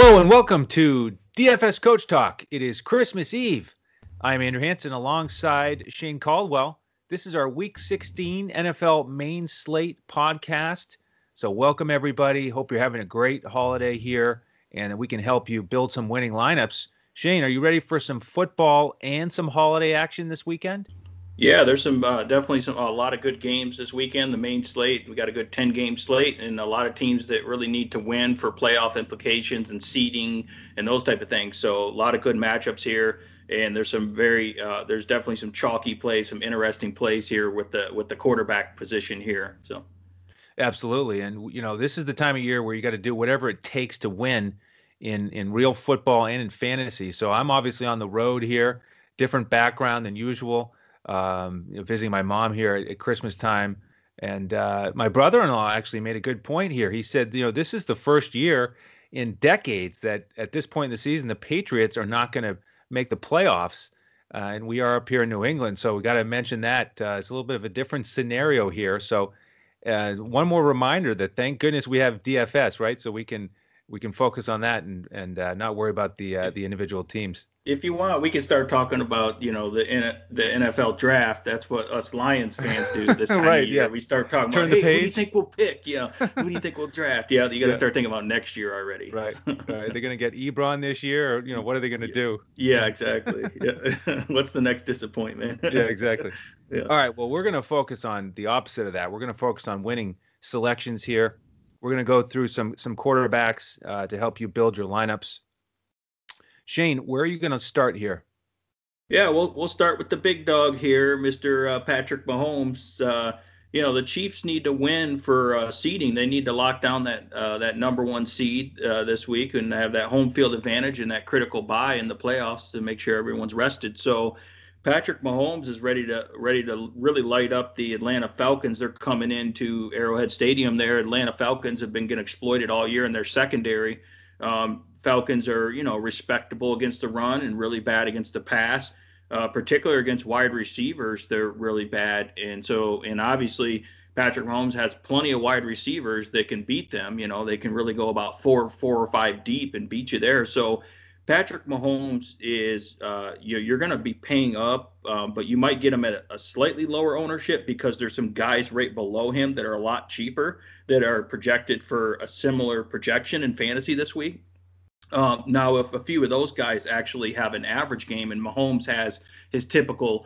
Hello and welcome to DFS Coach Talk. It is Christmas Eve. I'm Andrew Hansen alongside Shane Caldwell. This is our Week 16 NFL Main Slate podcast. So welcome everybody. Hope you're having a great holiday here and that we can help you build some winning lineups. Shane, are you ready for some football and some holiday action this weekend? Yeah, there's some definitely a lot of good games this weekend. The main slate, we got a good 10-game slate, and a lot of teams that really need to win for playoff implications and seeding and those type of things. So a lot of good matchups here, and there's some there's definitely some chalky plays, some interesting plays here with the quarterback position here. So Absolutely, and this is the time of year where you got to do whatever it takes to win in real football and in fantasy. So I'm obviously on the road here, different background than usual. Visiting my mom here at Christmas time. And my brother-in-law actually made a good point here. He said, this is the first year in decades that at this point in the season, the Patriots are not going to make the playoffs. And we are up here in New England. So we got to mention that it's a little bit of a different scenario here. So one more reminder that thank goodness we have DFS, right? So we can focus on that and not worry about the individual teams. if you want, we can start talking about the NFL draft. That's what us Lions fans do this time Right, of year. yeah. We start talking Turn about, the hey, who do you page. think we'll pick? Who do you think we'll draft? Yeah, you got to start thinking about next year already. Right. They're going to get Ebron this year, or what are they going to do? Yeah, exactly. Yeah. What's the next disappointment? Yeah, exactly. Yeah. All right. Well, we're going to focus on the opposite of that. We're going to focus on winning selections here. We're going to go through some quarterbacks to help you build your lineups. Shane, where are you going to start here? Yeah, we'll start with the big dog here, Mr. Patrick Mahomes. The Chiefs need to win for seeding. They need to lock down that number one seed this week and have that home field advantage and that critical bye in the playoffs to make sure everyone's rested. So Patrick Mahomes is ready to really light up the Atlanta Falcons. They're coming into Arrowhead Stadium there. Atlanta Falcons have been getting exploited all year in their secondary. Falcons are, respectable against the run and really bad against the pass. Particularly against wide receivers, they're really bad. And obviously Patrick Mahomes has plenty of wide receivers that can beat them. They can really go about four or five deep and beat you there. So Patrick Mahomes is, you're going to be paying up, but you might get him at a slightly lower ownership because there's some guys right below him that are a lot cheaper that are projected for a similar projection in fantasy this week. Now, if a few of those guys actually have an average game and Mahomes has his typical,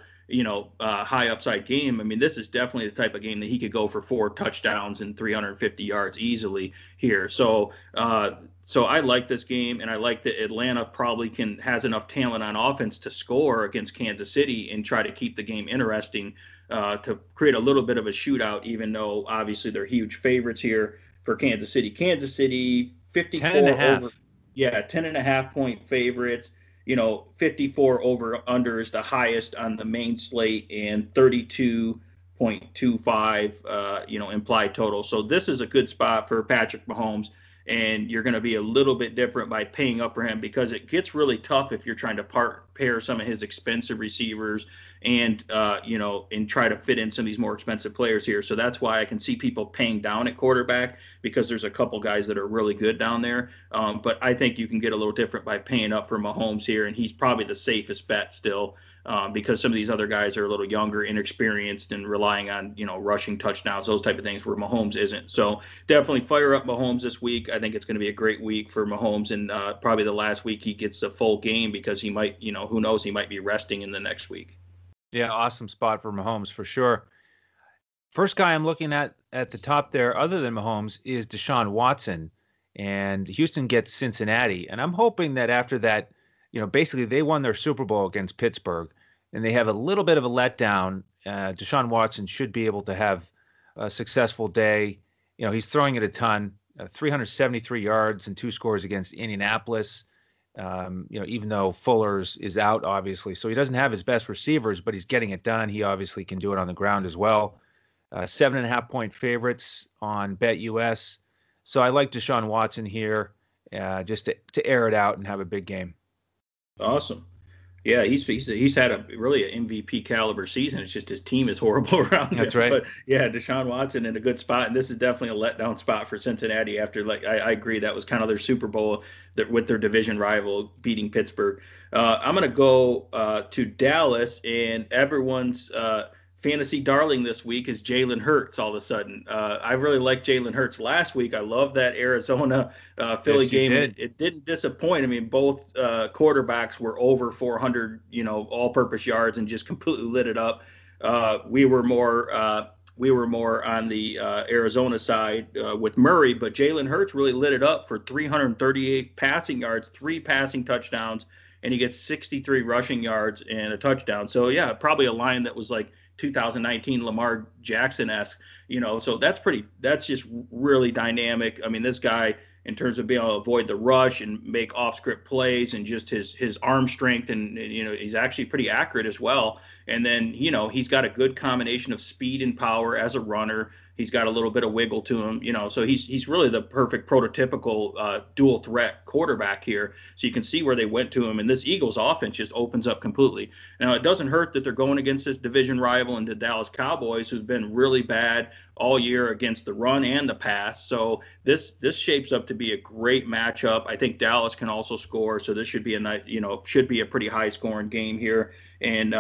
high upside game, I mean, this is definitely the type of game that he could go for 4 touchdowns and 350 yards easily here. So I like this game, and I like that Atlanta probably has enough talent on offense to score against Kansas City and try to keep the game interesting to create a little bit of a shootout, even though obviously they're huge favorites here for Kansas City. Kansas City, 54 over. Yeah, 10.5-point favorites. 54 over under is the highest on the main slate, and 32.25, implied total. So this is a good spot for Patrick Mahomes, and you're going to be a little bit different by paying up for him because it gets really tough if you're trying to pair some of his expensive receivers and try to fit in some of these more expensive players here. So that's why I can see people paying down at quarterback because there's a couple guys that are really good down there. But I think you can get a little different by paying up for Mahomes here, and he's probably the safest bet still because some of these other guys are a little younger, inexperienced, and relying on, rushing touchdowns, those type of things where Mahomes isn't. So definitely fire up Mahomes this week. I think it's going to be a great week for Mahomes, and probably the last week he gets a full game because he might, who knows, he might be resting in the next week. Yeah, awesome spot for Mahomes for sure. First guy I'm looking at the top there, other than Mahomes, is Deshawn Watson. And Houston gets Cincinnati. And I'm hoping that after that, basically they won their Super Bowl against Pittsburgh, and they have a little bit of a letdown. Deshawn Watson should be able to have a successful day. He's throwing it a ton, 373 yards and 2 scores against Indianapolis. Even though Fuller's is out, obviously. So he doesn't have his best receivers, but he's getting it done. He obviously can do it on the ground as well. 7.5-point favorites on BetUS. So I like Deshaun Watson here just to air it out and have a big game. Awesome. Yeah, he's had a really an MVP caliber season. It's just his team is horrible around him. That's right. But yeah, Deshaun Watson in a good spot, and this is definitely a letdown spot for Cincinnati. After I agree that was kind of their Super Bowl that with their division rival beating Pittsburgh. I'm gonna go to Dallas, and everyone's fantasy darling this week is Jalen Hurts. All of a sudden, I really liked Jalen Hurts last week. I love that Arizona Philly game. It didn't disappoint. I mean, both quarterbacks were over 400, all-purpose yards and just completely lit it up. We were more on the Arizona side with Murray, but Jalen Hurts really lit it up for 338 passing yards, 3 passing touchdowns, and he gets 63 rushing yards and a touchdown. So yeah, probably a line that was like 2019 Lamar Jackson-esque, so that's just really dynamic. I mean, this guy, in terms of being able to avoid the rush and make off-script plays and just his arm strength, and he's actually pretty accurate as well. And then, he's got a good combination of speed and power as a runner. He's got a little bit of wiggle to him, so he's really the perfect prototypical dual threat quarterback here. So you can see where they went to him, and this Eagles offense just opens up completely. Now, it doesn't hurt that they're going against this division rival and the Dallas Cowboys, who've been really bad all year against the run and the pass. So this shapes up to be a great matchup. I think Dallas can also score, so this should be a pretty high scoring game here. And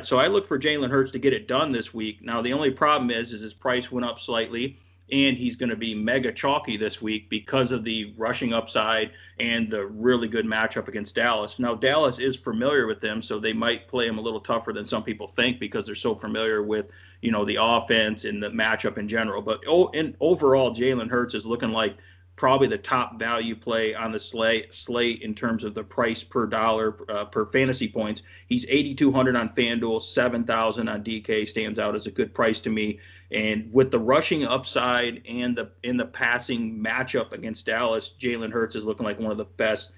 so I look for Jalen Hurts to get it done this week. Now, the only problem is his price went up slightly, and he's going to be mega chalky this week because of the rushing upside and the really good matchup against Dallas. Now, Dallas is familiar with them, so they might play him a little tougher than some people think because they're so familiar with, the offense and the matchup in general. But overall, Jalen Hurts is looking like probably the top value play on the slate in terms of the price per dollar per fantasy points. He's 8,200 on FanDuel, 7,000 on DK, stands out as a good price to me. And with the rushing upside and in the passing matchup against Dallas, Jalen Hurts is looking like one of the best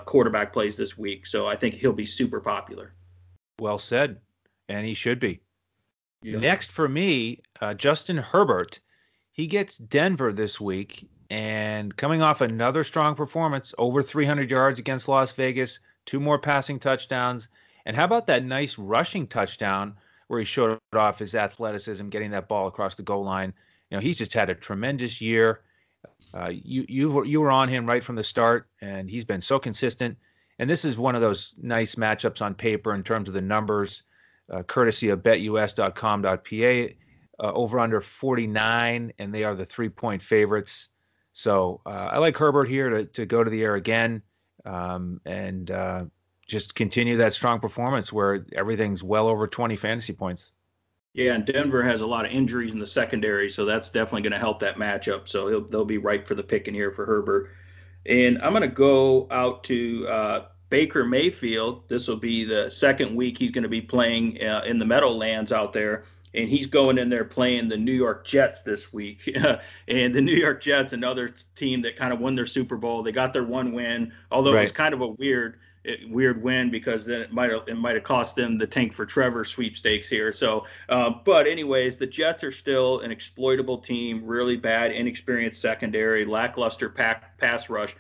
quarterback plays this week. So I think he'll be super popular. Well said, and he should be. Yep. Next for me, Justin Herbert. He gets Denver this week. And coming off another strong performance, over 300 yards against Las Vegas, 2 more passing touchdowns. And how about that nice rushing touchdown where he showed off his athleticism, getting that ball across the goal line? He's just had a tremendous year. You were on him right from the start, and he's been so consistent. And this is one of those nice matchups on paper in terms of the numbers, courtesy of BetUS.com.pa, over under 49, and they are the 3-point favorites. So I like Herbert here to go to the air again and just continue that strong performance where everything's well over 20 fantasy points. Yeah, and Denver has a lot of injuries in the secondary, so that's definitely going to help that matchup. So they'll be ripe for the picking here for Herbert. And I'm going to go out to Baker Mayfield. This will be the second week he's going to be playing in the Meadowlands out there. And he's going in there playing the New York Jets this week. And the New York Jets, another team that kind of won their Super Bowl. They got their one win, although It was kind of a weird win because then it might have cost them the Tank for Trevor sweepstakes here. So, but anyways, the Jets are still an exploitable team, really bad, inexperienced secondary, lackluster pass rush.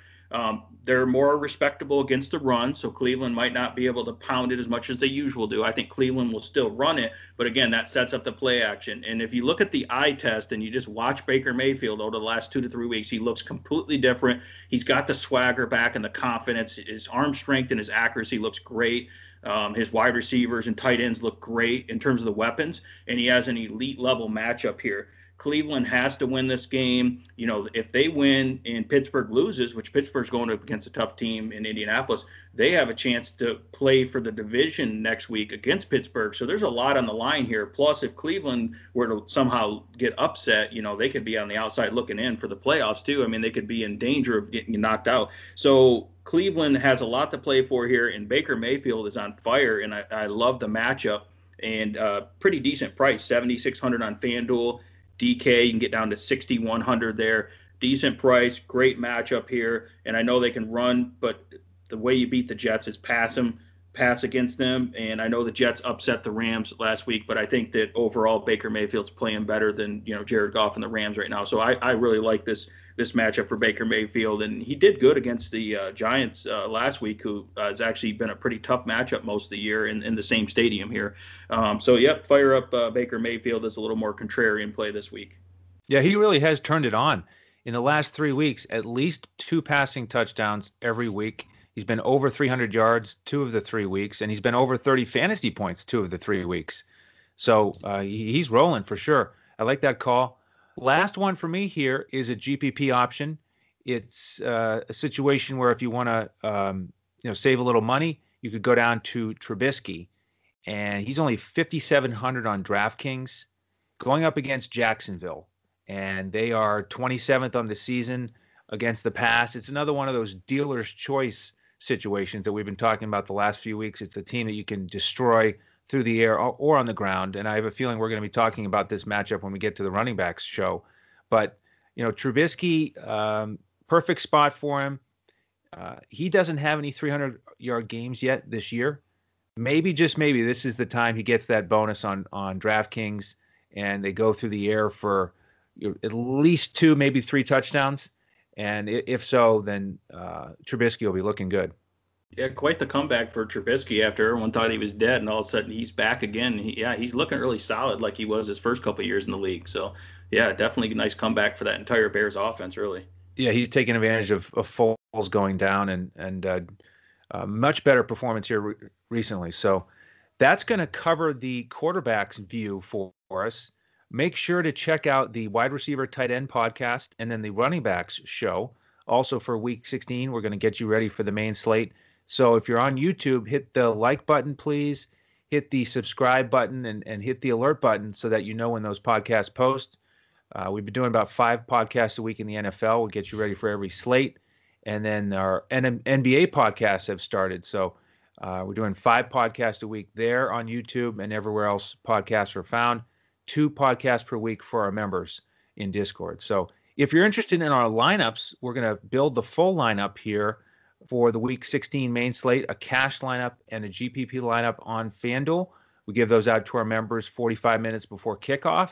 They're more respectable against the run, so Cleveland might not be able to pound it as much as they usually do. I think Cleveland will still run it, but again, that sets up the play action. And if you look at the eye test and you just watch Baker Mayfield over the last 2 to 3 weeks, he looks completely different. He's got the swagger back and the confidence. His arm strength and his accuracy looks great. His wide receivers and tight ends look great in terms of the weapons, and he has an elite level matchup here. Cleveland has to win this game. If they win and Pittsburgh loses, which Pittsburgh's going up against a tough team in Indianapolis, they have a chance to play for the division next week against Pittsburgh. So there's a lot on the line here. Plus, if Cleveland were to somehow get upset, they could be on the outside looking in for the playoffs too. I mean, they could be in danger of getting knocked out. So Cleveland has a lot to play for here, and Baker Mayfield is on fire, and I love the matchup. And pretty decent price, $7,600 on FanDuel. DK, you can get down to 6,100 there. Decent price, great matchup here. And I know they can run, but the way you beat the Jets is pass against them. And I know the Jets upset the Rams last week, but I think that overall Baker Mayfield's playing better than Jared Goff and the Rams right now. So I really like this this matchup for Baker Mayfield, and he did good against the Giants last week, who has actually been a pretty tough matchup most of the year in the same stadium here. So, yep, fire up Baker Mayfield as a little more contrarian play this week. Yeah, he really has turned it on. In the last 3 weeks, at least 2 passing touchdowns every week. He's been over 300 yards 2 of the 3 weeks, and he's been over 30 fantasy points 2 of the 3 weeks. So he's rolling for sure. I like that call. Last one for me here is a GPP option. It's a situation where if you want to save a little money, you could go down to Trubisky, and he's only 5,700 on DraftKings, going up against Jacksonville, and they are 27th on the season against the pass. It's another one of those dealer's choice situations that we've been talking about the last few weeks. It's a team that you can destroy through the air or on the ground. And I have a feeling we're going to be talking about this matchup when we get to the running backs show. But, Trubisky, perfect spot for him. He doesn't have any 300-yard games yet this year. Maybe, just maybe, this is the time he gets that bonus on DraftKings, and they go through the air for at least 2, maybe 3 touchdowns. And if so, then Trubisky will be looking good. Yeah, quite the comeback for Trubisky after everyone thought he was dead, and all of a sudden he's back again. He's looking really solid like he was his first couple of years in the league. So, yeah, definitely a nice comeback for that entire Bears offense, really. Yeah, he's taking advantage of Foles going down and much better performance here recently. So that's going to cover the quarterback's view for us. Make sure to check out the wide receiver tight end podcast and then the running backs show. Also for week 16, we're going to get you ready for the main slate. So if you're on YouTube, hit the like button, please. Hit the subscribe button and hit the alert button so that you know when those podcasts post. We've been doing about 5 podcasts a week in the NFL. We'll get you ready for every slate. And then our NBA podcasts have started. So we're doing 5 podcasts a week there on YouTube and everywhere else podcasts are found. 2 podcasts per week for our members in Discord. So if you're interested in our lineups, we're going to build the full lineup here for the week 16 main slate, a cash lineup and a GPP lineup on FanDuel. We give those out to our members 45 minutes before kickoff.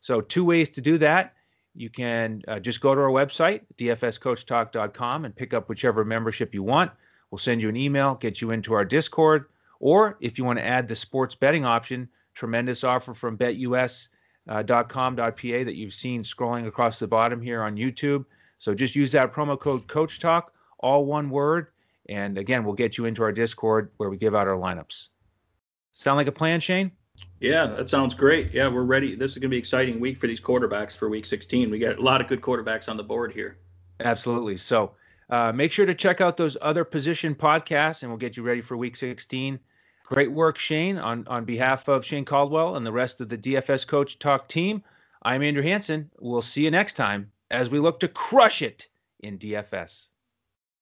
So 2 ways to do that. You can just go to our website, dfscoachtalk.com, and pick up whichever membership you want. We'll send you an email, get you into our Discord. Or if you want to add the sports betting option, tremendous offer from BetUS.com.pa that you've seen scrolling across the bottom here on YouTube. So just use that promo code CoachTalk, all one word. And again, we'll get you into our Discord where we give out our lineups. Sound like a plan, Shane? Yeah, that sounds great. Yeah, we're ready. This is going to be an exciting week for these quarterbacks for week 16. We got a lot of good quarterbacks on the board here. Absolutely. So make sure to check out those other position podcasts, and we'll get you ready for week 16. Great work, Shane, on behalf of Shane Caldwell and the rest of the DFS Coach Talk team. I'm Andrew Hansen. We'll see you next time as we look to crush it in DFS.